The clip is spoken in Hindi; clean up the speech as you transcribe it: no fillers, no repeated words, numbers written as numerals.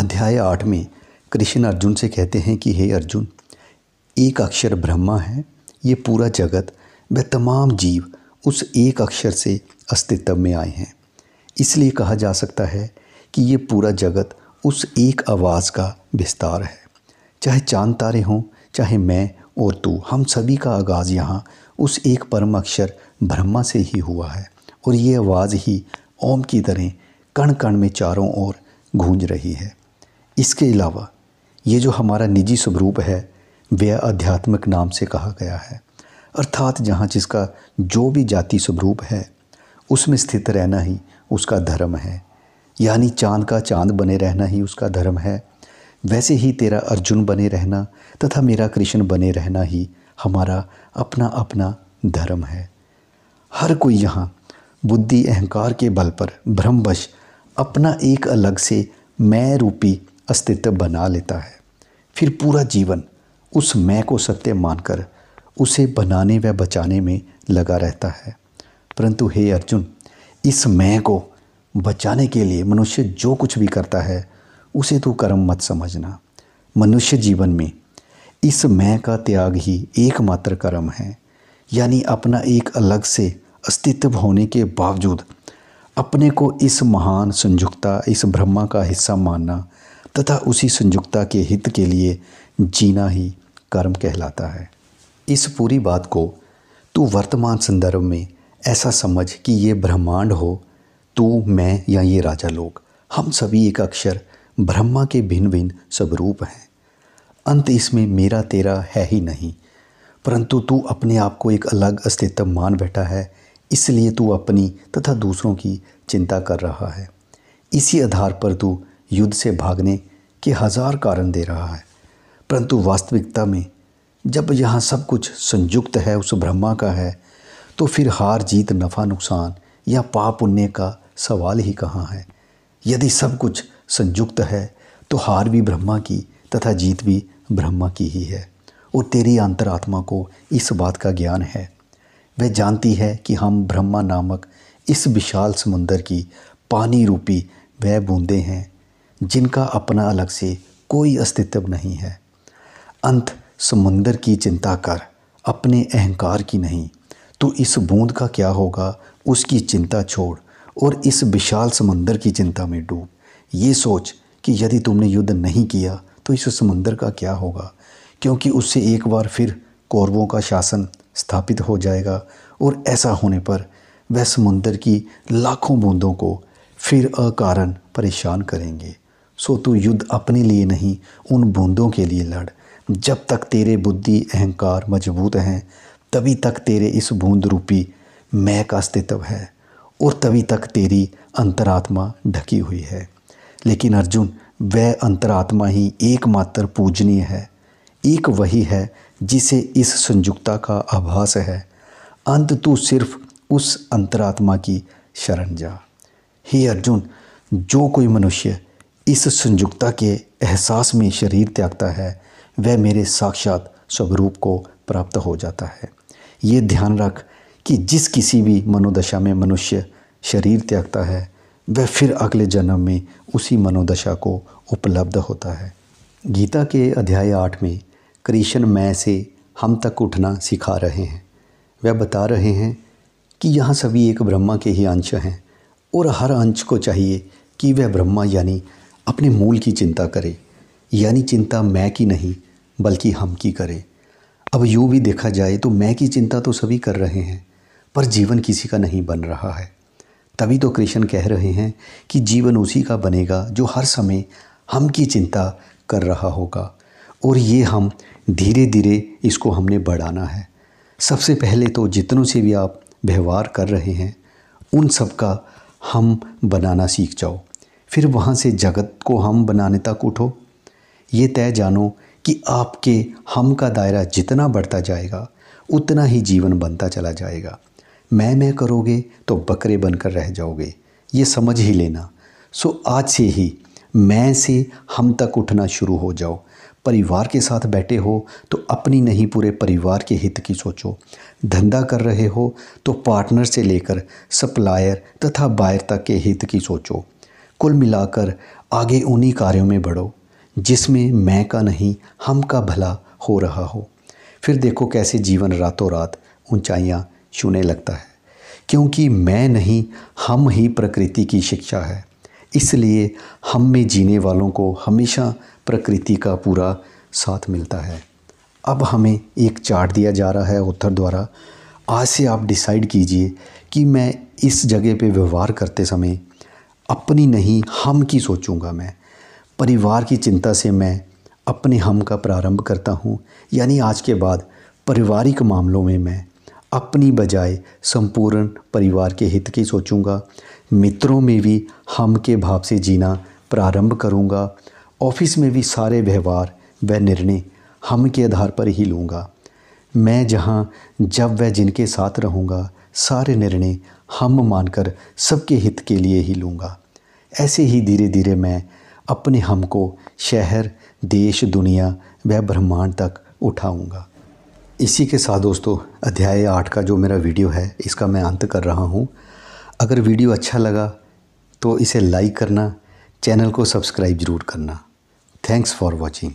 अध्याय 8 में कृष्ण अर्जुन से कहते हैं कि हे अर्जुन, एक अक्षर ब्रह्मा है। ये पूरा जगत व तमाम जीव उस एक अक्षर से अस्तित्व में आए हैं। इसलिए कहा जा सकता है कि ये पूरा जगत उस एक आवाज़ का विस्तार है। चाहे चांद तारे हों, चाहे मैं और तू, हम सभी का आगाज़ यहाँ उस एक परम अक्षर ब्रह्मा से ही हुआ है। और ये आवाज़ ही ओम की तरह कण कण में चारों ओर गूंज रही है। इसके अलावा ये जो हमारा निजी स्वरूप है वह आध्यात्मिक नाम से कहा गया है, अर्थात जहाँ जिसका जो भी जाति स्वरूप है उसमें स्थित रहना ही उसका धर्म है। यानी चांद का चांद बने रहना ही उसका धर्म है। वैसे ही तेरा अर्जुन बने रहना तथा मेरा कृष्ण बने रहना ही हमारा अपना अपना धर्म है। हर कोई यहाँ बुद्धि अहंकार के बल पर भ्रमवश अपना एक अलग से मैं रूपी अस्तित्व बना लेता है। फिर पूरा जीवन उस मैं को सत्य मानकर उसे बनाने व बचाने में लगा रहता है। परंतु हे अर्जुन, इस मैं को बचाने के लिए मनुष्य जो कुछ भी करता है उसे तू कर्म मत समझना। मनुष्य जीवन में इस मैं का त्याग ही एकमात्र कर्म है। यानी अपना एक अलग से अस्तित्व होने के बावजूद अपने को इस महान संयुक्ता, इस ब्रह्मा का हिस्सा मानना तथा उसी संयुक्ता के हित के लिए जीना ही कर्म कहलाता है। इस पूरी बात को तू वर्तमान संदर्भ में ऐसा समझ कि ये ब्रह्मांड हो, तू, मैं या ये राजा लोग, हम सभी एक अक्षर ब्रह्मा के भिन्न भिन्न स्वरूप हैं। अंत इसमें मेरा तेरा है ही नहीं, परंतु तू अपने आप को एक अलग अस्तित्व मान बैठा है। इसलिए तू अपनी तथा दूसरों की चिंता कर रहा है। इसी आधार पर तू युद्ध से भागने के हजार कारण दे रहा है। परंतु वास्तविकता में जब यहाँ सब कुछ संयुक्त है, उस ब्रह्मा का है, तो फिर हार जीत, नफ़ा नुकसान या पाप पुण्य का सवाल ही कहाँ है। यदि सब कुछ संयुक्त है तो हार भी ब्रह्मा की तथा जीत भी ब्रह्मा की ही है। और तेरी अंतरात्मा को इस बात का ज्ञान है। वह जानती है कि हम ब्रह्मा नामक इस विशाल समुंदर की पानी रूपी वह बूंदें हैं जिनका अपना अलग से कोई अस्तित्व नहीं है। अंत समुंदर की चिंता कर, अपने अहंकार की नहीं। तो इस बूंद का क्या होगा उसकी चिंता छोड़ और इस विशाल समुंदर की चिंता में डूब। ये सोच कि यदि तुमने युद्ध नहीं किया तो इस समुंदर का क्या होगा, क्योंकि उससे एक बार फिर कौरवों का शासन स्थापित हो जाएगा और ऐसा होने पर वह समुंदर की लाखों बूंदों को फिर अकारण परेशान करेंगे। सो तू युद्ध अपने लिए नहीं, उन बूंदों के लिए लड़। जब तक तेरे बुद्धि अहंकार मजबूत हैं तभी तक तेरे इस बूंद रूपी मैं का अस्तित्व है और तभी तक तेरी अंतरात्मा ढकी हुई है। लेकिन अर्जुन, वह अंतरात्मा ही एकमात्र पूजनीय है। एक वही है जिसे इस संयुक्ता का आभास है। अंत तू सिर्फ उस अंतरात्मा की शरण जा। हे अर्जुन, जो कोई मनुष्य इस संयुक्ता के एहसास में शरीर त्यागता है वह मेरे साक्षात स्वरूप को प्राप्त हो जाता है। ये ध्यान रख कि जिस किसी भी मनोदशा में मनुष्य शरीर त्यागता है वह फिर अगले जन्म में उसी मनोदशा को उपलब्ध होता है। गीता के अध्याय 8 में कृष्ण मैं से हम तक उठना सिखा रहे हैं। वह बता रहे हैं कि यहाँ सभी एक ब्रह्मा के ही अंश हैं और हर अंश को चाहिए कि वह ब्रह्मा यानी अपने मूल की चिंता करे। यानी चिंता मैं की नहीं बल्कि हम की करे। अब यूँ भी देखा जाए तो मैं की चिंता तो सभी कर रहे हैं पर जीवन किसी का नहीं बन रहा है। तभी तो कृष्ण कह रहे हैं कि जीवन उसी का बनेगा जो हर समय हम की चिंता कर रहा होगा। और ये हम धीरे धीरे इसको हमने बढ़ाना है। सबसे पहले तो जितनों से भी आप व्यवहार कर रहे हैं उन सब का हम बनाना सीख जाओ। फिर वहाँ से जगत को हम बनाने तक उठो। ये तय जानो कि आपके हम का दायरा जितना बढ़ता जाएगा उतना ही जीवन बनता चला जाएगा। मैं करोगे तो बकरे बनकर रह जाओगे, ये समझ ही लेना। सो आज से ही मैं से हम तक उठना शुरू हो जाओ। परिवार के साथ बैठे हो तो अपनी नहीं पूरे परिवार के हित की सोचो। धंधा कर रहे हो तो पार्टनर से लेकर सप्लायर तथा बायर तक के हित की सोचो। कुल मिलाकर आगे उन्हीं कार्यों में बढ़ो जिसमें मैं का नहीं हम का भला हो रहा हो। फिर देखो कैसे जीवन रातों रात ऊंचाइयां छूने लगता है, क्योंकि मैं नहीं हम ही प्रकृति की शिक्षा है। इसलिए हम में जीने वालों को हमेशा प्रकृति का पूरा साथ मिलता है। अब हमें एक चार्ट दिया जा रहा है ऑथर द्वारा। आज से आप डिसाइड कीजिए कि मैं इस जगह पे व्यवहार करते समय अपनी नहीं हम की सोचूंगा। मैं परिवार की चिंता से मैं अपने हम का प्रारंभ करता हूँ, यानी आज के बाद पारिवारिक मामलों में मैं अपनी बजाय संपूर्ण परिवार के हित की सोचूंगा। मित्रों में भी हम के भाव से जीना प्रारंभ करूंगा। ऑफिस में भी सारे व्यवहार व निर्णय हम के आधार पर ही लूँगा। मैं जहाँ जब वह जिनके साथ रहूँगा सारे निर्णय हम मानकर सबके हित के लिए ही लूँगा। ऐसे ही धीरे धीरे मैं अपने हम को शहर, देश, दुनिया व ब्रह्मांड तक उठाऊँगा। इसी के साथ दोस्तों अध्याय 8 का जो मेरा वीडियो है इसका मैं अंत कर रहा हूँ। अगर वीडियो अच्छा लगा तो इसे लाइक करना, चैनल को सब्सक्राइब ज़रूर करना। Thanks for watching.